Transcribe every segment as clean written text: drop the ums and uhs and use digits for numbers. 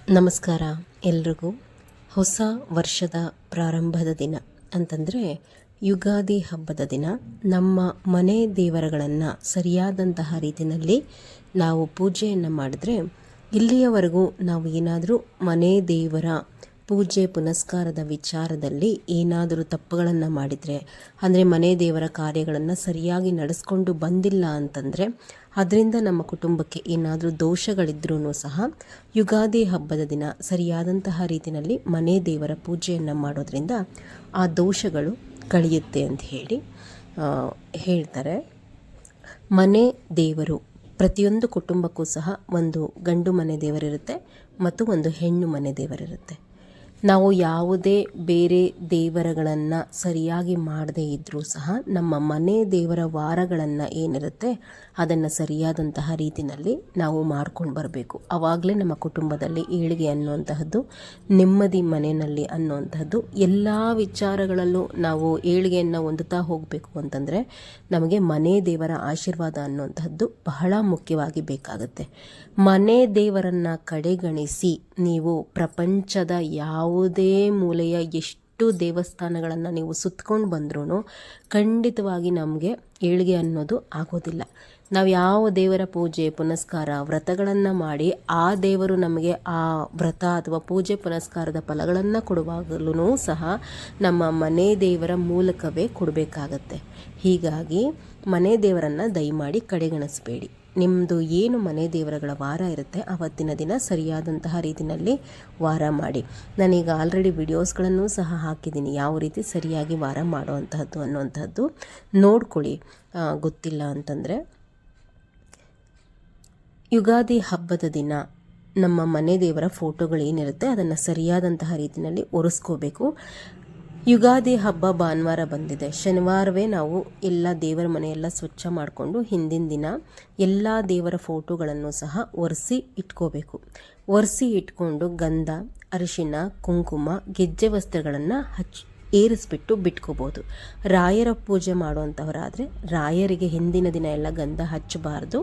ನಮಸ್ಕಾರ ಎಲ್ರಿಗೂ. ಹೊಸ ವರ್ಷದ ಪ್ರಾರಂಭದ ದಿನ ಅಂತಂದರೆ ಯುಗಾದಿ ಹಬ್ಬದ ದಿನ ನಮ್ಮ ಮನೆ ದೇವರುಗಳನ್ನು ಸರಿಯಾದಂತಹ ರೀತಿಯಲ್ಲಿ ನಾವು ಪೂಜೆಯನ್ನು ಮಾಡಿದ್ರೆ, ಇಲ್ಲಿಯವರೆಗೂ ನಾವು ಏನಾದರೂ ಮನೆ ದೇವರ ಪೂಜೆ ಪುನಸ್ಕಾರದ ವಿಚಾರದಲ್ಲಿ ಏನಾದರೂ ತಪ್ಪುಗಳನ್ನು ಮಾಡಿದರೆ, ಅಂದರೆ ಮನೆ ದೇವರ ಕಾರ್ಯಗಳನ್ನು ಸರಿಯಾಗಿ ನಡೆಸ್ಕೊಂಡು ಬಂದಿಲ್ಲ ಅಂತಂದರೆ, ಅದರಿಂದ ನಮ್ಮ ಕುಟುಂಬಕ್ಕೆ ಏನಾದರೂ ದೋಷಗಳಿದ್ರೂ ಸಹ ಯುಗಾದಿ ಹಬ್ಬದ ದಿನ ಸರಿಯಾದಂತಹ ರೀತಿಯಲ್ಲಿ ಮನೆ ದೇವರ ಪೂಜೆಯನ್ನು ಮಾಡೋದ್ರಿಂದ ಆ ದೋಷಗಳು ಕಳೆಯುತ್ತೆ ಅಂತ ಹೇಳ್ತಾರೆ. ಮನೆ ದೇವರು ಪ್ರತಿಯೊಂದು ಕುಟುಂಬಕ್ಕೂ ಸಹ ಒಂದು ಗಂಡು ಮನೆ ದೇವರಿರುತ್ತೆ ಮತ್ತು ಒಂದು ಹೆಣ್ಣು ಮನೆ ದೇವರಿರುತ್ತೆ. ನಾವು ಯಾವುದೇ ಬೇರೆ ದೇವರುಗಳನ್ನು ಸರಿಯಾಗಿ ಮಾಡದೇ ಇದ್ದರೂ ಸಹ ನಮ್ಮ ಮನೆ ದೇವರ ವಾರಗಳನ್ನು ಏನಿರುತ್ತೆ ಅದನ್ನು ಸರಿಯಾದಂತಹ ರೀತಿಯಲ್ಲಿ ನಾವು ಮಾಡ್ಕೊಂಡು ಬರಬೇಕು. ಆವಾಗಲೇ ನಮ್ಮ ಕುಟುಂಬದಲ್ಲಿ ಏಳಿಗೆ ಅನ್ನುವಂತಹದ್ದು, ನೆಮ್ಮದಿ ಮನೆಯಲ್ಲಿ ಅನ್ನುವಂತಹದ್ದು, ಎಲ್ಲ ವಿಚಾರಗಳಲ್ಲೂ ನಾವು ಏಳಿಗೆಯನ್ನು ಹೊಂದುತ್ತಾ ಹೋಗಬೇಕು ಅಂತಂದರೆ ನಮಗೆ ಮನೆ ದೇವರ ಆಶೀರ್ವಾದ ಅನ್ನುವಂತಹದ್ದು ಬಹಳ ಮುಖ್ಯವಾಗಿ ಬೇಕಾಗುತ್ತೆ. ಮನೆ ದೇವರನ್ನು ಕಡೆಗಣಿಸಿ ನೀವು ಪ್ರಪಂಚದ ಯಾವುದೇ ಮೂಲೆಯ ಎಷ್ಟು ದೇವಸ್ಥಾನಗಳನ್ನು ನೀವು ಸುತ್ಕೊಂಡು ಬಂದ್ರೂ ಖಂಡಿತವಾಗಿ ನಮಗೆ ಏಳಿಗೆ ಅನ್ನೋದು ಆಗೋದಿಲ್ಲ. ನಾವು ಯಾವ ದೇವರ ಪೂಜೆ ಪುನಸ್ಕಾರ ವ್ರತಗಳನ್ನು ಮಾಡಿ ಆ ದೇವರು ನಮಗೆ ಆ ವ್ರತ ಅಥವಾ ಪೂಜೆ ಪುನಸ್ಕಾರದ ಫಲಗಳನ್ನು ಕೊಡುವಾಗಲೂ ಸಹ ನಮ್ಮ ಮನೆ ದೇವರ ಮೂಲಕವೇ ಕೊಡಬೇಕಾಗತ್ತೆ. ಹೀಗಾಗಿ ಮನೆ ದೇವರನ್ನು ದಯಮಾಡಿ ಕಡೆಗಣಿಸಬೇಡಿ. ನಿಮ್ಮದು ಏನು ಮನೆ ದೇವರುಗಳ ವಾರ ಇರುತ್ತೆ ಆವತ್ತಿನ ದಿನ ಸರಿಯಾದಂತಹ ರೀತಿಯಲ್ಲಿ ವಾರ ಮಾಡಿ. ನಾನೀಗ ಆಲ್ರೆಡಿ ವಿಡಿಯೋಸ್ಗಳನ್ನು ಸಹ ಹಾಕಿದ್ದೀನಿ, ಯಾವ ರೀತಿ ಸರಿಯಾಗಿ ವಾರ ಮಾಡುವಂತಹದ್ದು ಅನ್ನುವಂಥದ್ದು ನೋಡ್ಕೊಳ್ಳಿ ಗೊತ್ತಿಲ್ಲ ಅಂತಂದರೆ. ಯುಗಾದಿ ಹಬ್ಬದ ದಿನ ನಮ್ಮ ಮನೆ ದೇವರ ಫೋಟೋಗಳು ಏನಿರುತ್ತೆ ಅದನ್ನು ಸರಿಯಾದಂತಹ ರೀತಿಯಲ್ಲಿ ಒರೆಸ್ಕೋಬೇಕು. ಯುಗಾದಿ ಹಬ್ಬ ಭಾನುವಾರ ಬಂದಿದೆ, ಶನಿವಾರವೇ ನಾವು ಎಲ್ಲ ದೇವರ ಮನೆಯೆಲ್ಲ ಸ್ವಚ್ಛ ಮಾಡಿಕೊಂಡು ಹಿಂದಿನ ದಿನ ಎಲ್ಲ ದೇವರ ಫೋಟೋಗಳನ್ನು ಸಹ ಒರೆಸಿ ಇಟ್ಕೋಬೇಕು. ಒರೆಸಿ ಇಟ್ಕೊಂಡು ಗಂಧ, ಅರಿಶಿಣ, ಕುಂಕುಮ, ಗೆಜ್ಜೆ ವಸ್ತ್ರಗಳನ್ನು ಏರಿಸ್ಬಿಟ್ಟು ಬಿಟ್ಕೋಬೋದು. ರಾಯರ ಪೂಜೆ ಮಾಡುವಂಥವರಾದರೆ ರಾಯರಿಗೆ ಹಿಂದಿನ ದಿನ ಎಲ್ಲ ಗಂಧ ಹಚ್ಚಬಾರ್ದು,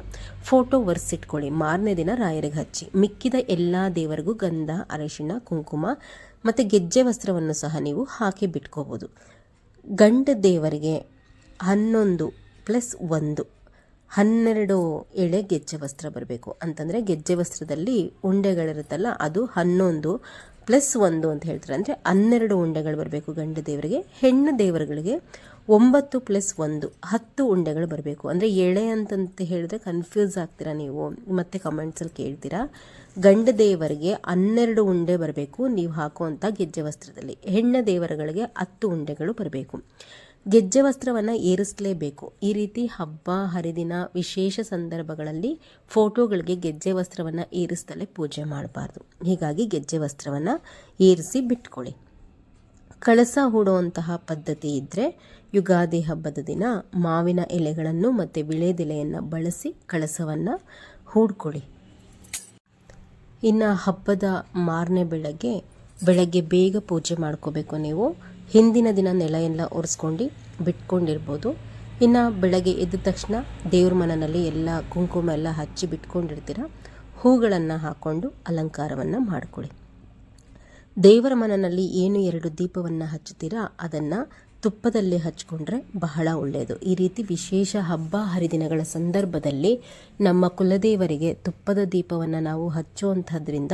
ಫೋಟೋ ಒರೆಸಿಟ್ಕೊಳ್ಳಿ, ಮಾರನೇ ದಿನ ರಾಯರಿಗೆ ಹಚ್ಚಿ. ಮಿಕ್ಕಿದ ಎಲ್ಲ ದೇವರಿಗೂ ಗಂಧ, ಅರಿಶಿಣ, ಕುಂಕುಮ ಮತ್ತು ಗೆಜ್ಜೆ ವಸ್ತ್ರವನ್ನು ಸಹ ನೀವು ಹಾಕಿ ಬಿಟ್ಕೋಬೋದು. ಗಂಡ ದೇವರಿಗೆ 11+1 12 ಎಳೆ ಗೆಜ್ಜೆ ವಸ್ತ್ರ ಬರಬೇಕು. ಅಂತಂದರೆ ಗೆಜ್ಜೆ ವಸ್ತ್ರದಲ್ಲಿ ಉಂಡೆಗಳಿರುತ್ತಲ್ಲ ಅದು 11+1 ಅಂತ ಹೇಳ್ತಾರೆ. ಅಂದರೆ 12 ಉಂಡೆಗಳು ಬರಬೇಕು ಗಂಡ ದೇವರಿಗೆ. ಹೆಣ್ಣು ದೇವರುಗಳಿಗೆ 9+1 10 ಉಂಡೆಗಳು ಬರಬೇಕು. ಅಂದರೆ ಎಳೆ ಅಂತಂತ ಹೇಳಿದ್ರೆ ಕನ್ಫ್ಯೂಸ್ ಆಗ್ತೀರಾ ನೀವು, ಮತ್ತೆ ಕಮೆಂಟ್ಸಲ್ಲಿ ಕೇಳ್ತೀರಾ. ಗಂಡ ದೇವರಿಗೆ 12 ಉಂಡೆ ಬರಬೇಕು ನೀವು ಹಾಕುವಂಥ ಗೆಜ್ಜೆ ವಸ್ತ್ರದಲ್ಲಿ. ಹೆಣ್ಣು ದೇವರುಗಳಿಗೆ 10 ಉಂಡೆಗಳು ಬರಬೇಕು. ಗೆಜ್ಜೆ ವಸ್ತ್ರವನ್ನು ಏರಿಸಲೇಬೇಕು. ಈ ರೀತಿ ಹಬ್ಬ ಹರಿದಿನ ವಿಶೇಷ ಸಂದರ್ಭಗಳಲ್ಲಿ ಫೋಟೋಗಳಿಗೆ ಗೆಜ್ಜೆ ವಸ್ತ್ರವನ್ನು ಏರಿಸ್ದಲೇ ಪೂಜೆ ಮಾಡಬಾರ್ದು. ಹೀಗಾಗಿ ಗೆಜ್ಜೆ ವಸ್ತ್ರವನ್ನು ಏರಿಸಿ ಬಿಟ್ಕೊಳ್ಳಿ. ಕಳಸ ಹೂಡುವಂತಹ ಪದ್ಧತಿ ಇದ್ದರೆ ಯುಗಾದಿ ಹಬ್ಬದ ದಿನ ಮಾವಿನ ಎಲೆಗಳನ್ನು ಮತ್ತು ವಿಳೆದೆಲೆಯನ್ನು ಬಳಸಿ ಕಳಸವನ್ನು ಹೂಡ್ಕೊಳ್ಳಿ. ಇನ್ನು ಹಬ್ಬದ ಮಾರನೇ ಬೆಳಗ್ಗೆ ಬೇಗ ಪೂಜೆ ಮಾಡ್ಕೋಬೇಕು. ನೀವು ಹಿಂದಿನ ದಿನ ನೆಲ ಎಲ್ಲ ಒರೆಸ್ಕೊಂಡು ಬಿಟ್ಕೊಂಡಿರ್ಬೋದು. ಇನ್ನು ಬೆಳಗ್ಗೆ ಎದ್ದ ತಕ್ಷಣ ದೇವ್ರ ಮನೆಯಲ್ಲಿ ಎಲ್ಲ ಕುಂಕುಮ ಎಲ್ಲ ಹಚ್ಚಿ ಬಿಟ್ಕೊಂಡಿರ್ತೀರ, ಹೂಗಳನ್ನು ಹಾಕ್ಕೊಂಡು ಅಲಂಕಾರವನ್ನು ಮಾಡ್ಕೊಳ್ಳಿ. ದೇವರ ಮನೆಯಲ್ಲಿ ಏನು 2 ದೀಪವನ್ನು ಹಚ್ಚುತ್ತೀರಾ ಅದನ್ನು ತುಪ್ಪದಲ್ಲಿ ಹಚ್ಕೊಂಡ್ರೆ ಬಹಳ ಒಳ್ಳೆಯದು. ಈ ರೀತಿ ವಿಶೇಷ ಹಬ್ಬ ಹರಿದಿನಗಳ ಸಂದರ್ಭದಲ್ಲಿ ನಮ್ಮ ಕುಲದೇವರಿಗೆ ತುಪ್ಪದ ದೀಪವನ್ನು ನಾವು ಹಚ್ಚುವಂಥದ್ರಿಂದ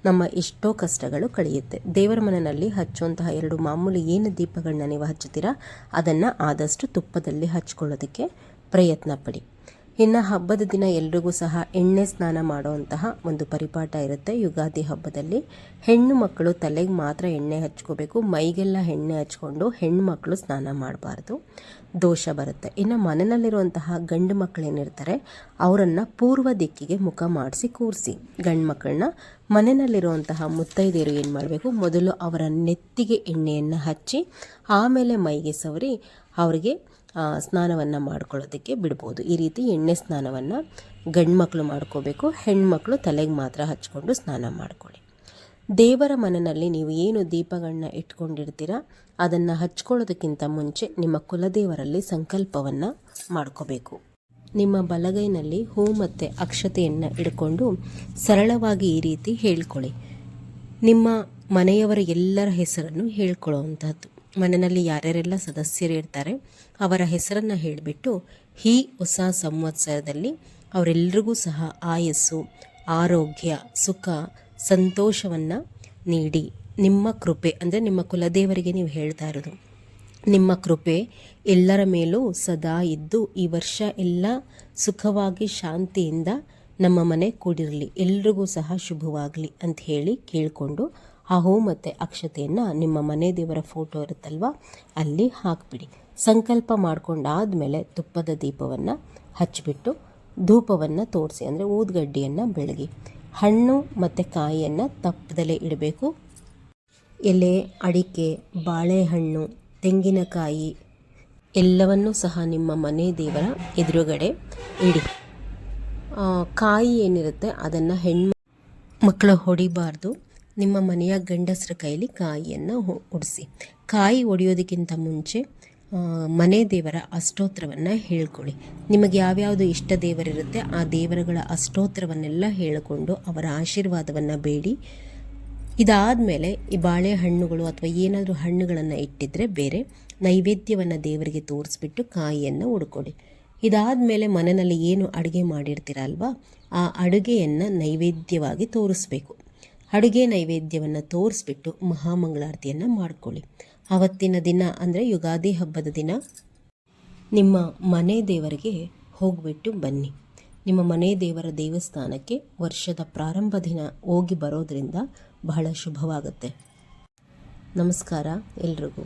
ನಮ್ಮ ಎಷ್ಟೋ ಕಷ್ಟಗಳು ಕಳೆಯುತ್ತೆ. ದೇವರ ಮನೆಯಲ್ಲಿ ಹಚ್ಚುವಂತಹ 2 ಮಾಮೂಲಿ ಏನು ದೀಪಗಳನ್ನ ನೀವು ಹಚ್ಚುತ್ತೀರಾ ಅದನ್ನು ಆದಷ್ಟು ತುಪ್ಪದಲ್ಲಿ ಹಚ್ಕೊಳ್ಳೋದಕ್ಕೆ ಪ್ರಯತ್ನ ಪಡಿ. ಇನ್ನು ಹಬ್ಬದ ದಿನ ಎಲ್ರಿಗೂ ಸಹ ಎಣ್ಣೆ ಸ್ನಾನ ಮಾಡುವಂತಹ ಒಂದು ಪರಿಪಾಠ ಇರುತ್ತೆ. ಯುಗಾದಿ ಹಬ್ಬದಲ್ಲಿ ಹೆಣ್ಣು ಮಕ್ಕಳು ತಲೆಗೆ ಮಾತ್ರ ಎಣ್ಣೆ ಹಚ್ಕೋಬೇಕು, ಮೈಗೆಲ್ಲ ಎಣ್ಣೆ ಹಚ್ಕೊಂಡು ಹೆಣ್ಣು ಮಕ್ಕಳು ಸ್ನಾನ ಮಾಡಬಾರ್ದು, ದೋಷ ಬರುತ್ತೆ. ಇನ್ನು ಮನೆಯಲ್ಲಿರುವಂತಹ ಗಂಡು ಮಕ್ಕಳೇನಿರ್ತಾರೆ ಅವರನ್ನು ಪೂರ್ವ ದಿಕ್ಕಿಗೆ ಮುಖ ಮಾಡಿಸಿ ಕೂರಿಸಿ. ಗಂಡು ಮಕ್ಕಳನ್ನ ಮನೆಯಲ್ಲಿರುವಂತಹ ಮುತ್ತೈದೆಯರು ಏನು ಮಾಡಬೇಕು, ಮೊದಲು ಅವರ ನೆತ್ತಿಗೆ ಎಣ್ಣೆಯನ್ನು ಹಚ್ಚಿ ಆಮೇಲೆ ಮೈಗೆ ಸವರಿ ಅವರಿಗೆ ಸ್ನಾನವನ್ನು ಮಾಡ್ಕೊಳ್ಳೋದಕ್ಕೆ ಬಿಡ್ಬೋದು. ಈ ರೀತಿ ಎಣ್ಣೆ ಸ್ನಾನವನ್ನು ಗಂಡು ಮಕ್ಕಳು ಮಾಡ್ಕೋಬೇಕು, ಹೆಣ್ಮಕ್ಳು ತಲೆಗೆ ಮಾತ್ರ ಹಚ್ಕೊಂಡು ಸ್ನಾನ ಮಾಡ್ಕೊಳ್ಳಿ. ದೇವರ ಮನೆಯಲ್ಲಿ ನೀವು ಏನು ದೀಪಗಳನ್ನ ಇಟ್ಕೊಂಡಿರ್ತೀರ ಅದನ್ನು ಹಚ್ಕೊಳ್ಳೋದಕ್ಕಿಂತ ಮುಂಚೆ ನಿಮ್ಮ ಕುಲದೇವರಲ್ಲಿ ಸಂಕಲ್ಪವನ್ನು ಮಾಡ್ಕೋಬೇಕು. ನಿಮ್ಮ ಬಲಗೈನಲ್ಲಿ ಹೂ ಮತ್ತು ಅಕ್ಷತೆಯನ್ನು ಇಟ್ಕೊಂಡು ಸರಳವಾಗಿ ಈ ರೀತಿ ಹೇಳ್ಕೊಳ್ಳಿ. ನಿಮ್ಮ ಮನೆಯವರ ಎಲ್ಲರ ಹೆಸರನ್ನು ಹೇಳ್ಕೊಳ್ಳುವಂಥದ್ದು. ಮನೆಯಲ್ಲಿ ಯಾರ್ಯಾರೆಲ್ಲ ಸದಸ್ಯರು ಇರ್ತಾರೆ ಅವರ ಹೆಸರನ್ನು ಹೇಳಿಬಿಟ್ಟು ಈ ಹೊಸ ಸಂವತ್ಸರದಲ್ಲಿ ಅವರೆಲ್ಲರಿಗೂ ಸಹ ಆಯಸ್ಸು, ಆರೋಗ್ಯ, ಸುಖ, ಸಂತೋಷವನ್ನು ನೀಡಿ ನಿಮ್ಮ ಕೃಪೆ ಅಂದರೆ ನಿಮ್ಮ ಕುಲದೇವರಿಗೆ ನೀವು ಹೇಳ್ತಾ ಇರೋದು, ನಿಮ್ಮ ಕೃಪೆ ಎಲ್ಲರ ಮೇಲೂ ಸದಾ ಇದ್ದು ಈ ವರ್ಷ ಎಲ್ಲ ಸುಖವಾಗಿ ಶಾಂತಿಯಿಂದ ನಮ್ಮ ಮನೆ ಕೂಡಿರಲಿ, ಎಲ್ರಿಗೂ ಸಹ ಶುಭವಾಗಲಿ ಅಂತ ಹೇಳಿ ಕೇಳಿಕೊಂಡು ಆ ಹೂ ಮತ್ತು ಅಕ್ಷತೆಯನ್ನು ನಿಮ್ಮ ಮನೆ ದೇವರ ಫೋಟೋ ಇರುತ್ತಲ್ವ ಅಲ್ಲಿ ಹಾಕಿಬಿಡಿ. ಸಂಕಲ್ಪ ಮಾಡ್ಕೊಂಡಾದಮೇಲೆ ತುಪ್ಪದ ದೀಪವನ್ನು ಹಚ್ಚಿಬಿಟ್ಟು ಧೂಪವನ್ನು ತೋರಿಸಿ, ಅಂದರೆ ಊದ್ಗಡ್ಡಿಯನ್ನು ಬೆಳಗಿ, ಹಣ್ಣು ಮತ್ತು ಕಾಯಿಯನ್ನು ತಪ್ಪದಲ್ಲೇ ಇಡಬೇಕು. ಎಲೆ, ಅಡಿಕೆ, ಬಾಳೆಹಣ್ಣು, ತೆಂಗಿನಕಾಯಿ ಎಲ್ಲವನ್ನೂ ಸಹ ನಿಮ್ಮ ಮನೆ ದೇವರ ಎದುರುಗಡೆ ಇಡಿ. ಕಾಯಿ ಏನಿರುತ್ತೆ ಅದನ್ನು ಮಕ್ಕಳು ಹೊಡಿಬಾರ್ದು. ನಿಮ್ಮ ಮನೆಯ ಗಂಡಸರ ಕೈಲಿ ಕಾಯಿಯನ್ನು ಉಡಿಸಿ. ಕಾಯಿ ಒಡೆಯೋದಕ್ಕಿಂತ ಮುಂಚೆ ಮನೆ ದೇವರ ಅಷ್ಟೋತ್ತರವನ್ನು ಹೇಳ್ಕೊಳ್ಳಿ. ನಿಮಗೆ ಯಾವ್ಯಾವುದು ಇಷ್ಟ ದೇವರಿರುತ್ತೆ ಆ ದೇವರುಗಳ ಅಷ್ಟೋತ್ತರವನ್ನೆಲ್ಲ ಹೇಳಿಕೊಂಡು ಅವರ ಆಶೀರ್ವಾದವನ್ನು ಬೇಡಿ. ಇದಾದಮೇಲೆ ಈ ಬಾಳೆಹಣ್ಣುಗಳು ಅಥವಾ ಏನಾದರೂ ಹಣ್ಣುಗಳನ್ನು ಇಟ್ಟಿದ್ದರೆ ಬೇರೆ ನೈವೇದ್ಯವನ್ನು ದೇವರಿಗೆ ತೋರಿಸ್ಬಿಟ್ಟು ಕಾಯಿಯನ್ನು ಉಡ್ಕೊಡಿ. ಇದಾದಮೇಲೆ ಮನೆಯಲ್ಲಿ ಏನು ಅಡುಗೆ ಮಾಡಿರ್ತೀರಲ್ವ ಆ ಅಡುಗೆಯನ್ನು ನೈವೇದ್ಯವಾಗಿ ತೋರಿಸ್ಬೇಕು. ಅಡುಗೆ ನೈವೇದ್ಯವನ್ನು ತೋರಿಸ್ಬಿಟ್ಟು ಮಹಾಮಂಗಳಾರತಿಯನ್ನು ಮಾಡ್ಕೊಳ್ಳಿ. ಆವತ್ತಿನ ದಿನ ಅಂದರೆ ಯುಗಾದಿ ಹಬ್ಬದ ದಿನ ನಿಮ್ಮ ಮನೆ ದೇವರಿಗೆ ಹೋಗಿಬಿಟ್ಟು ಬನ್ನಿ. ನಿಮ್ಮ ಮನೆ ದೇವರ ದೇವಸ್ಥಾನಕ್ಕೆ ವರ್ಷದ ಪ್ರಾರಂಭ ದಿನ ಹೋಗಿ ಬರೋದರಿಂದ ಬಹಳ ಶುಭವಾಗುತ್ತೆ. ನಮಸ್ಕಾರ ಎಲ್ರಿಗೂ.